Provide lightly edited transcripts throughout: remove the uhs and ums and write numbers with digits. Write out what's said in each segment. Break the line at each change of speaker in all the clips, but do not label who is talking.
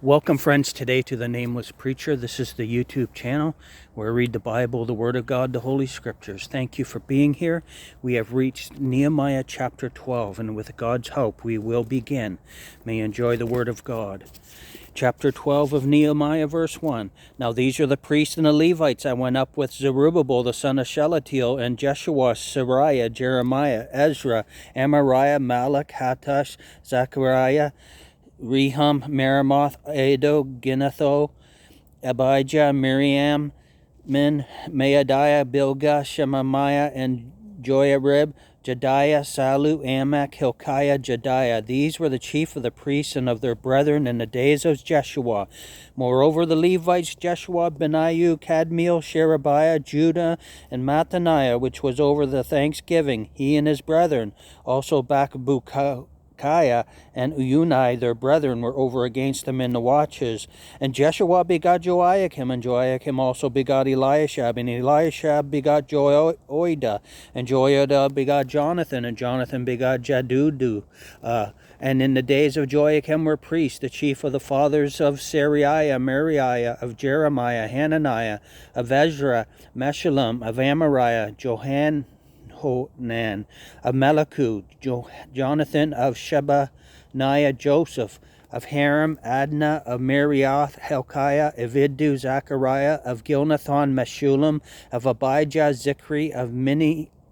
Welcome, friends, today to the Nameless Preacher. This is the YouTube channel where I read the Bible, the Word of God, the Holy Scriptures. Thank you for being here. We have reached Nehemiah chapter 12, and with God's help, we will begin. May you enjoy the Word of God. Chapter 12 of Nehemiah, verse 1. Now these are the priests and the Levites. I went up with Zerubbabel, the son of Shealtiel, and Jeshua, Sariah, Jeremiah, Ezra, Amariah, Malach, Hattush, Zechariah, Rehum, Meremoth, Ado, Ginnetho, Abijah, Miriam, Min, Maadiah, Bilgah, Shemaiah, and Joiarib, Jediah, Salu, Amak, Hilkiah, Jediah. These were the chief of the priests and of their brethren in the days of Jeshua. Moreover, the Levites, Jeshua, Benaiah, Kadmiel, Sherebiah, Judah, and Mattaniah, which was over the thanksgiving, he and his brethren. Also Bakbukiah and Uyunai, their brethren, were over against them in the watches. And Jeshua begot Joiakim, and Joiakim also begot Eliashab, and Eliashab begot Joiada, and Joiada begot Jonathan, and Jonathan begot Jadudu. And in the days of Joiakim were priests, the chief of the fathers of Sariah, Meriah, of Jeremiah, Hananiah, of Ezra, Meshullam, of Amariah, Johanan, of Melachu, Jonathan, of Shebaniah, Joseph, of Haram, Adnah, of Marioth, Hilkiah, Evidu, Zechariah, of Gilnathon, Meshullam, of Abijah, Zikri, of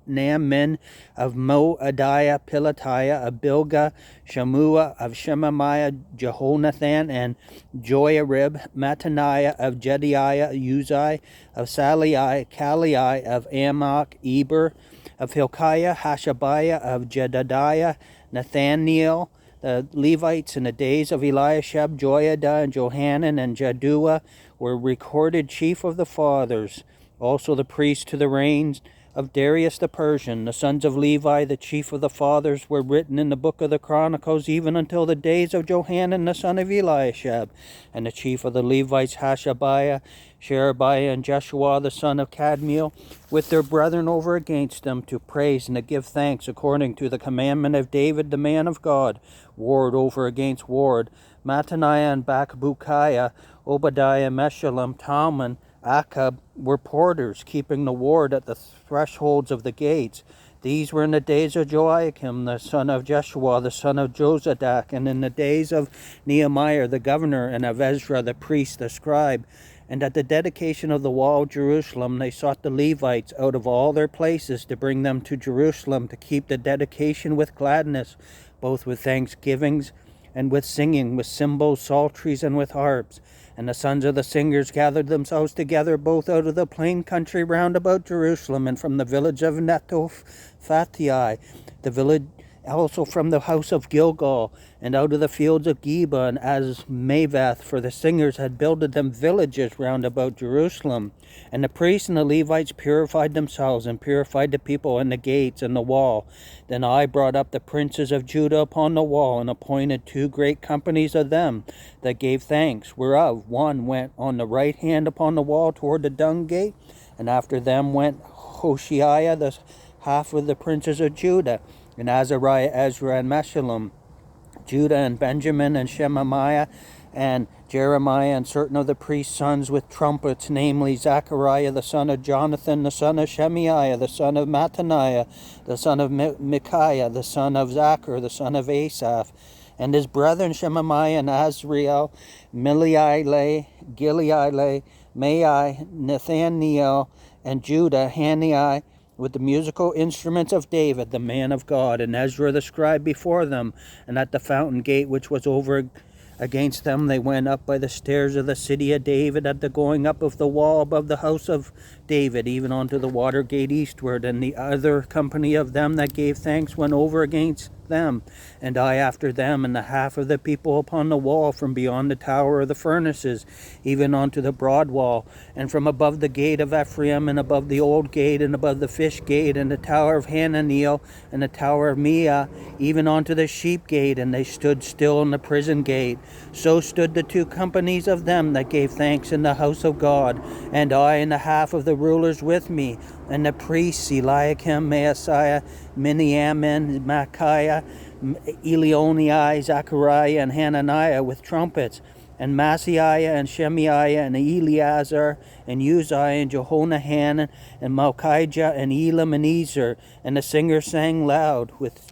Naaman, of Moadiah, Pelatiah, of Bilgah, Shamua, of Shemaiah, Jehonathan, and Joiarib, Mattaniah, of Jediah, Uzai, of Salai, Kalai, of Amok, Eber, of Hilkiah, Hashabiah, of Jedediah, Nathaniel, the Levites in the days of Eliashab, Joiada, and Johanan, and Jaddua were recorded chief of the fathers. Also the priests to the reigns of Darius the Persian, the sons of Levi, the chief of the fathers, were written in the book of the Chronicles, even until the days of Johanan the son of Eliashab. And the chief of the Levites, Hashabiah, Sherebiah, and Jeshua the son of Kadmiel, with their brethren over against them, to praise and to give thanks according to the commandment of David the man of God, ward over against ward. Mattaniah and Bakbukiah, Obadiah, Meshullam, Talman, Akab were porters, keeping the ward at the thresholds of the gates. These were in the days of Joiakim, the son of Jeshua, the son of Jozadak, and in the days of Nehemiah the governor, and of Ezra the priest, the scribe. And at the dedication of the wall of Jerusalem, they sought the Levites out of all their places to bring them to Jerusalem to keep the dedication with gladness, both with thanksgivings and with singing, with cymbals, psalteries, and with harps. And the sons of the singers gathered themselves together both out of the plain country round about Jerusalem, and from the village of Netophathi, the village also from the house of Gilgal, and out of the fields of Geba and Azmaveth, for the singers had builded them villages round about Jerusalem. And the priests and the Levites purified themselves, and purified the people and the gates and the wall. Then I brought up the princes of Judah upon the wall, and appointed 2 great companies of them that gave thanks, whereof one went on the right hand upon the wall toward the dung gate, and after them went Hoshea, the half of the princes of Judah, and Azariah, Ezra, and Meshullam, Judah, and Benjamin, and Shemaiah, and Jeremiah, and certain of the priest's sons with trumpets, namely Zechariah, the son of Jonathan, the son of Shemaiah, the son of Mattaniah, the son of Micaiah, the son of Zachar, the son of Asaph, and his brethren Shemaiah, and Azriel, Miliale, Gileale, Mai, Nathaniel, and Judah, Hanani, with the musical instruments of David, the man of God, and Ezra the scribe before them. And at the fountain gate which was over against them, they went up by the stairs of the city of David, at the going up of the wall above the house of David, even unto the water gate eastward. And the other company of them that gave thanks went over against them, and I after them, and the half of the people upon the wall from beyond the tower of the furnaces, even unto the broad wall, and from above the gate of Ephraim, and above the old gate, and above the fish gate, and the tower of Hananiel, and the tower of Mia, even unto the sheep gate, and they stood still in the prison gate. So stood the 2 companies of them that gave thanks in the house of God, and I and the half of the rulers with me, and the priests Eliakim, Maaseiah, Miniamin, Micaiah, Elionai, Zechariah, and Hananiah with trumpets. and Maaseiah, and Shemaiah, and Eleazar, and Uzziah, and Jehonahan, and Malchijah, and Elam, and Ezer. And the singers sang loud with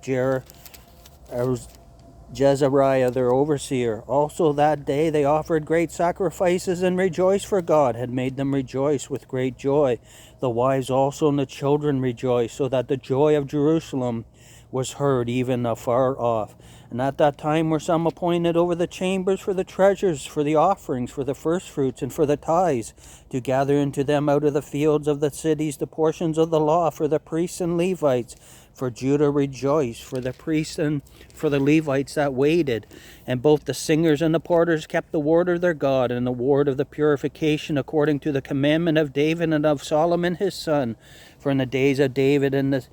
Jezariah their overseer. Also that day they offered great sacrifices and rejoiced, for God had made them rejoice with great joy. The wives also and the children rejoiced, so that the joy of Jerusalem was heard even afar off. And at that time were some appointed over the chambers for the treasures, for the offerings, for the firstfruits, and for the tithes, to gather into them out of the fields of the cities the portions of the law, for the priests and Levites. For Judah rejoiced, for the priests and for the Levites that waited. And both the singers and the porters kept the word of their God, and the word of the purification, according to the commandment of David and of Solomon his son. For in the days of David and the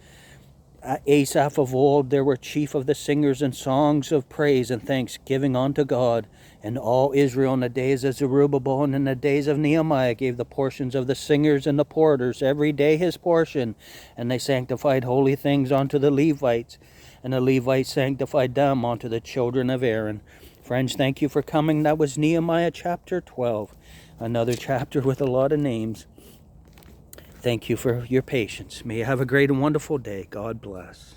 Asaph of old, there were chief of the singers and songs of praise and thanksgiving unto God. And all Israel in the days of Zerubbabel and in the days of Nehemiah gave the portions of the singers and the porters every day his portion. And they sanctified holy things unto the Levites, and the Levites sanctified them unto the children of Aaron. Friends, thank you for coming. That was Nehemiah chapter 12, another chapter with a lot of names. Thank you for your patience. May you have a great and wonderful day. God bless.